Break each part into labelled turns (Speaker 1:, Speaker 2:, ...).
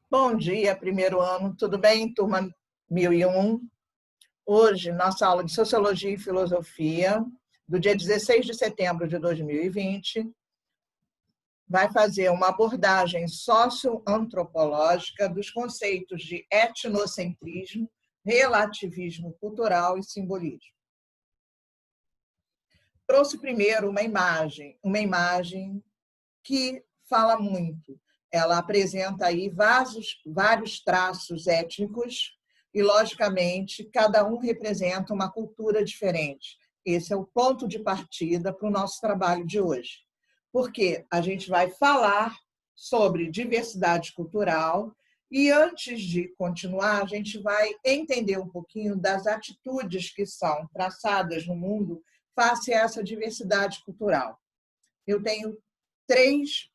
Speaker 1: Bom dia, primeiro ano. Tudo bem, turma 1001? Hoje, nossa aula de Sociologia e Filosofia, do dia 16 de setembro de 2020, vai fazer uma abordagem socioantropológica dos conceitos de etnocentrismo, relativismo cultural e simbolismo. Trouxe primeiro uma imagem que fala muito. Ela apresenta aí vários traços étnicos e, logicamente, cada um representa uma cultura diferente. Esse é o ponto de partida para o nosso trabalho de hoje. Porque a gente vai falar sobre diversidade cultural e, antes de continuar, a gente vai entender um pouquinho das atitudes que são traçadas no mundo face a essa diversidade cultural. Eu tenho três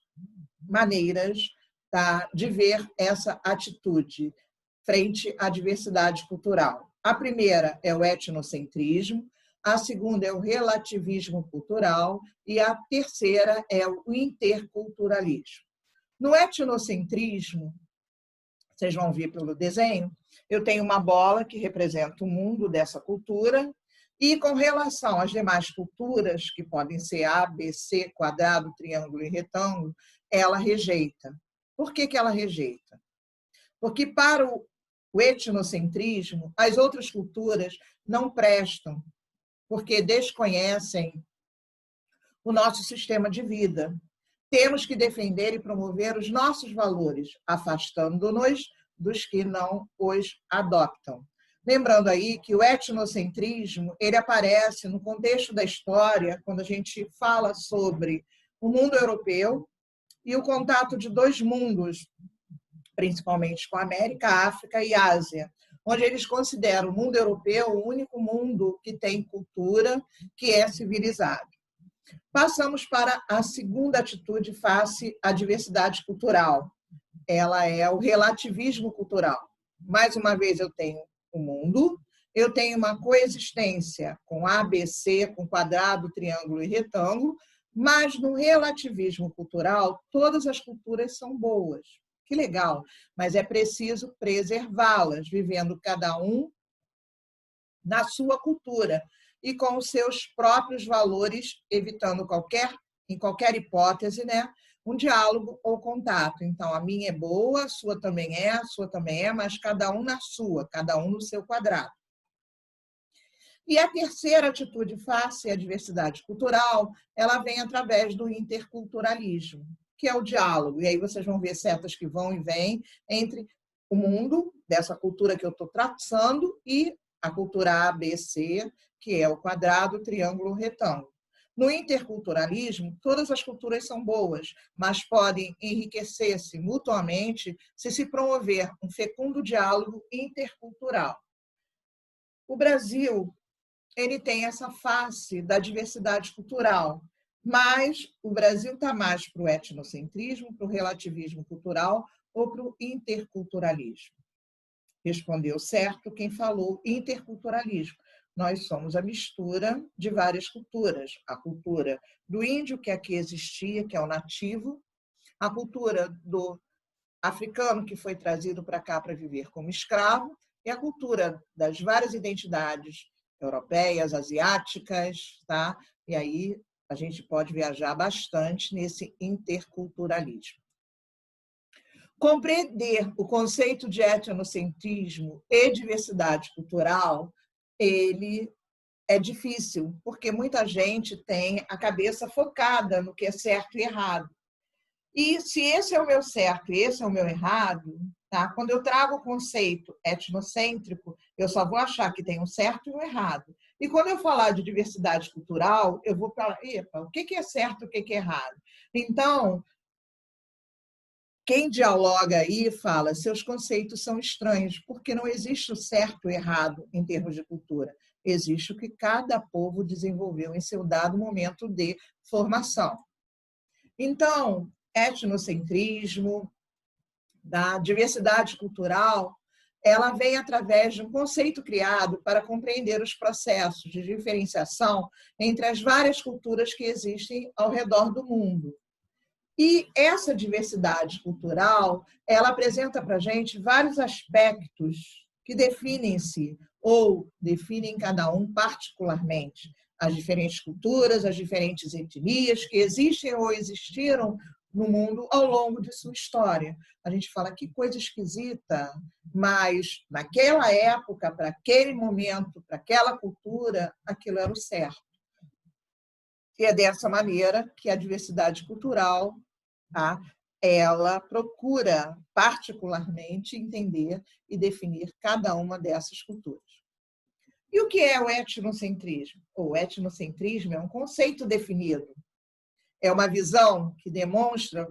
Speaker 1: maneiras, tá, de ver essa atitude frente à diversidade cultural. A primeira é o etnocentrismo, a segunda é o relativismo cultural e a terceira é o interculturalismo. No etnocentrismo, vocês vão ver pelo desenho, eu tenho uma bola que representa o mundo dessa cultura. E com relação às demais culturas, que podem ser A, B, C, quadrado, triângulo e retângulo, ela rejeita. Por que ela rejeita? Porque para o etnocentrismo, as outras culturas não prestam, porque desconhecem o nosso sistema de vida. Temos que defender e promover os nossos valores, afastando-nos dos que não os adoptam. Lembrando aí que o etnocentrismo ele aparece no contexto da história, quando a gente fala sobre o mundo europeu e o contato de dois mundos, principalmente com a América, África e Ásia, onde eles consideram o mundo europeu o único mundo que tem cultura, que é civilizado. Passamos para a segunda atitude face à diversidade cultural. Ela é o relativismo cultural. Mais uma vez, eu tenho o mundo, eu tenho uma coexistência com A, B, C, com quadrado, triângulo e retângulo, mas no relativismo cultural, todas as culturas são boas. Que legal, mas é preciso preservá-las, vivendo cada um na sua cultura e com os seus próprios valores, evitando em qualquer hipótese, né, um diálogo ou contato. Então, a minha é boa, a sua também é, mas cada um na sua, cada um no seu quadrado. E a terceira atitude face à diversidade cultural, ela vem através do interculturalismo, que é o diálogo. E aí vocês vão ver setas que vão e vêm entre o mundo, dessa cultura que eu estou traçando, e a cultura A, B, C, que é o quadrado, o triângulo, o retângulo. No interculturalismo, todas as culturas são boas, mas podem enriquecer-se mutuamente se promover um fecundo diálogo intercultural. O Brasil ele tem essa face da diversidade cultural, mas o Brasil está mais para o etnocentrismo, para o relativismo cultural ou para o interculturalismo. Respondeu certo quem falou interculturalismo. Nós somos a mistura de várias culturas. A cultura do índio, que aqui existia, que é o nativo, a cultura do africano, que foi trazido para cá para viver como escravo, e a cultura das várias identidades europeias, asiáticas, tá? E aí a gente pode viajar bastante nesse interculturalismo. Compreender o conceito de etnocentrismo e diversidade cultural, ele é difícil, porque muita gente tem a cabeça focada no que é certo e errado. E se esse é o meu certo e esse é o meu errado, tá? Quando eu trago o conceito etnocêntrico, eu só vou achar que tem um certo e um errado. E quando eu falar de diversidade cultural, eu vou falar, epa, o que é certo e o que é errado? Então, quem dialoga aí fala, seus conceitos são estranhos, porque não existe o certo e errado em termos de cultura. Existe o que cada povo desenvolveu em seu dado momento de formação. Então, etnocentrismo, da diversidade cultural, ela vem através de um conceito criado para compreender os processos de diferenciação entre as várias culturas que existem ao redor do mundo. E essa diversidade cultural, ela apresenta para a gente vários aspectos que definem-se ou definem cada um particularmente as diferentes culturas, as diferentes etnias que existem ou existiram no mundo ao longo de sua história. A gente fala que coisa esquisita, mas naquela época, para aquele momento, para aquela cultura, aquilo era o certo. E é dessa maneira que a diversidade cultural, tá, ela procura particularmente entender e definir cada uma dessas culturas. E o que é o etnocentrismo? O etnocentrismo é um conceito definido. É uma visão que demonstra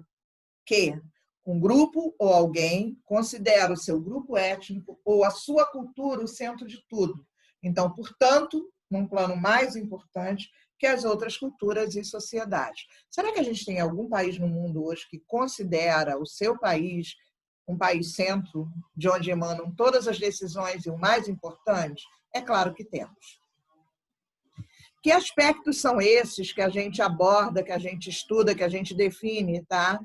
Speaker 1: que um grupo ou alguém considera o seu grupo étnico ou a sua cultura o centro de tudo. Então, portanto, num plano mais importante que as outras culturas e sociedades. Será que a gente tem algum país no mundo hoje que considera o seu país um país centro, de onde emanam todas as decisões e o mais importante? É claro que temos. Que aspectos são esses que a gente aborda, que a gente estuda, que a gente define, tá?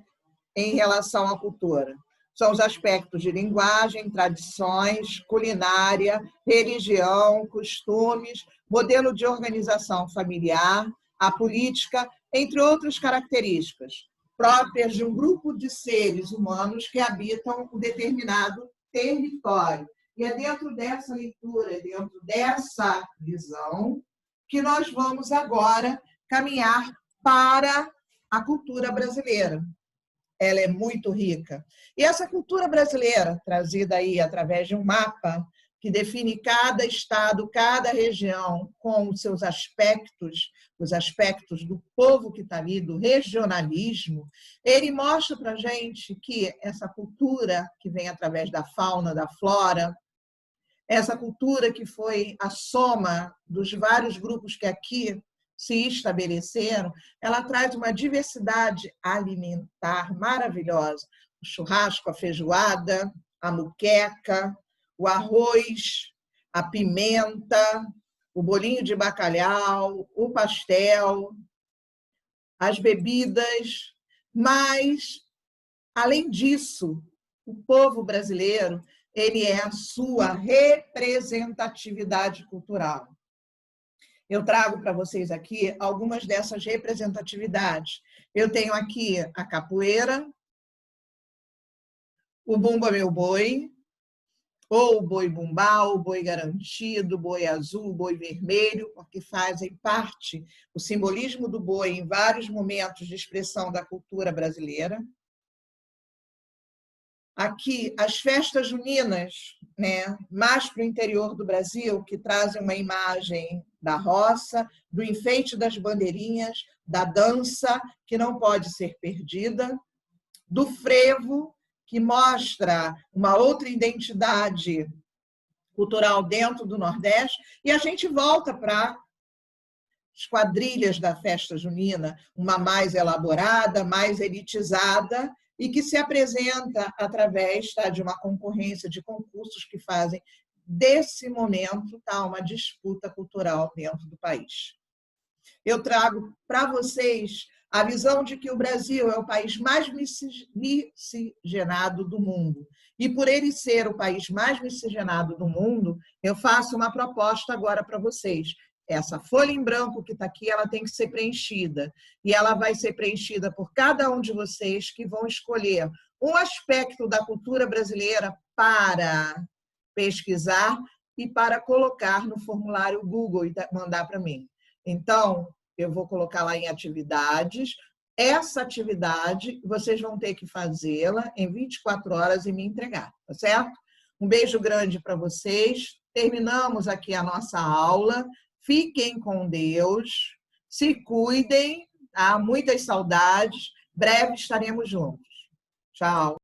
Speaker 1: Em relação à cultura? São os aspectos de linguagem, tradições, culinária, religião, costumes, modelo de organização familiar, a política, entre outras características próprias de um grupo de seres humanos que habitam um determinado território. E é dentro dessa leitura, é dentro dessa visão, que nós vamos agora caminhar para a cultura brasileira. Ela é muito rica. E essa cultura brasileira, trazida aí através de um mapa que define cada estado, cada região com os seus aspectos, os aspectos do povo que está ali, do regionalismo, ele mostra para a gente que essa cultura que vem através da fauna, da flora, essa cultura que foi a soma dos vários grupos que aqui se estabeleceram, ela traz uma diversidade alimentar maravilhosa. O churrasco, a feijoada, a muqueca, o arroz, a pimenta, o bolinho de bacalhau, o pastel, as bebidas. Mas, além disso, o povo brasileiro, ele é a sua representatividade cultural. Eu trago para vocês aqui algumas dessas representatividades. Eu tenho aqui a capoeira, o Bumba Meu Boi, ou o boi bumbá, o boi garantido, o boi azul, o boi vermelho, porque fazem parte, o simbolismo do boi em vários momentos de expressão da cultura brasileira. Aqui, as festas juninas, né, mais para o interior do Brasil, que trazem uma imagem da roça, do enfeite das bandeirinhas, da dança, que não pode ser perdida, do frevo, que mostra uma outra identidade cultural dentro do Nordeste, e a gente volta para as quadrilhas da festa junina, uma mais elaborada, mais elitizada, e que se apresenta através, tá, de uma concorrência de concursos que fazem desse momento, tá, uma disputa cultural dentro do país. Eu trago para vocês a visão de que o Brasil é o país mais miscigenado do mundo. E por ele ser o país mais miscigenado do mundo, eu faço uma proposta agora para vocês. Essa folha em branco que está aqui, ela tem que ser preenchida. E ela vai ser preenchida por cada um de vocês que vão escolher um aspecto da cultura brasileira para pesquisar e para colocar no formulário Google e mandar para mim. Então, eu vou colocar lá em atividades. Essa atividade, vocês vão ter que fazê-la em 24 horas e me entregar, tá certo? Um beijo grande para vocês. Terminamos aqui a nossa aula. Fiquem com Deus. Se cuidem, tá? Muitas saudades. Breve estaremos juntos. Tchau.